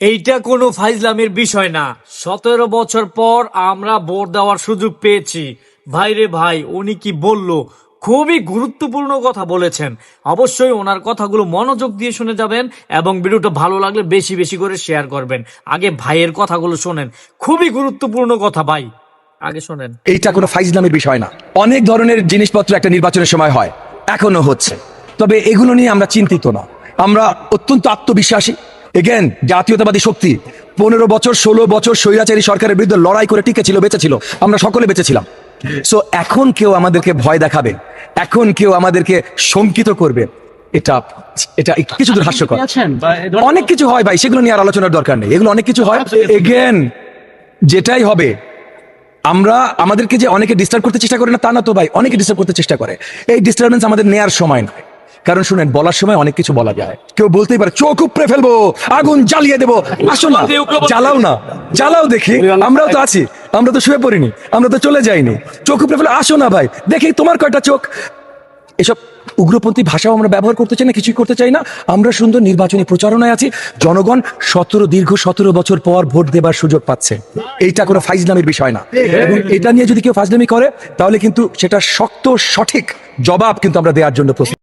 এইটা কোনো ফাইজলামের বিষয় না। 17 বছর পর আমরা ভোট দেওয়ার সুযোগ পেয়েছি। ভাই রে ভাই, উনি কি বললো, খুবই গুরুত্বপূর্ণ কথা বলেছেন। অবশ্যই ওনার কথাগুলো মনোযোগ দিয়ে শুনে যাবেন এবং ভিডিওটা ভালো লাগলে বেশি বেশি করে শেয়ার করবেন। আগে ভাইয়ের কথাগুলো শোনেন, খুবই গুরুত্বপূর্ণ কথা ভাই, আগে শোনেন। এইটা কোনো ফাইজলামের বিষয় না। অনেক ধরনের জিনিসপত্র একটা নির্বাচনের সময় হয়, এখনো হচ্ছে, তবে এগুলো নিয়ে আমরা চিন্তিত না। আমরা অত্যন্ত আত্মবিশ্বাসী। এগেন, জাতীয়তাবাদী শক্তি 15 বছর 16 বছর স্বৈরাচারী সরকারের বিরুদ্ধে লড়াই করে টিকে ছিল, বেঁচে ছিল, আমরা সকলে বেঁচেছিলাম। সো এখন কেউ আমাদেরকে ভয় দেখাবে, এখন কেউ আমাদেরকে শঙ্কিত করবে, এটা এটা কিছু দূর হাস্যকর। অনেক কিছু হয় ভাই, সেগুলো নিয়ে আর আলোচনার দরকার নেই। এগুলো অনেক কিছু হয়। এগেন, যেটাই হবে, আমরা আমাদেরকে যে অনেকে ডিস্টার্ব করতে চেষ্টা করে না তা না তো ভাই, অনেকে ডিস্টার্ব করতে চেষ্টা করে। এই ডিস্টারবেন্স আমাদের নেয়ার সময় নয়। কারণ শুনেন, বলার সময় অনেক কিছু বলা যায়। কেউ বলতেই পারে চোখ উপড়ে ফেলবো, আগুন জ্বালিয়ে দেবো। আসো না, জ্বালাও না, জ্বালাও দেখি। আমরাও তো আছি, আমরা তো শুয়ে পড়িনি, আমরা তো চলে যাইনি। চোখ উপড়ে ফেলে আসো না ভাই, দেখি তোমার কয়টা চোখ। এসব উগ্রপন্থী ভাষাও আমরা ব্যবহার করতে চাই না, কিছুই করতে চাই না। আমরা সুন্দর নির্বাচনী প্রচারণায় আছি। জনগণ দীর্ঘ 17 বছর পর ভোট দেবার সুযোগ পাচ্ছে। এইটা কোনো ফাইজলামের বিষয় না। এবং এটা নিয়ে যদি কেউ ফাইজলামি করে, তাহলে কিন্তু সেটা শক্ত সঠিক জবাব কিন্তু আমরা দেওয়ার জন্য প্রস্তুত।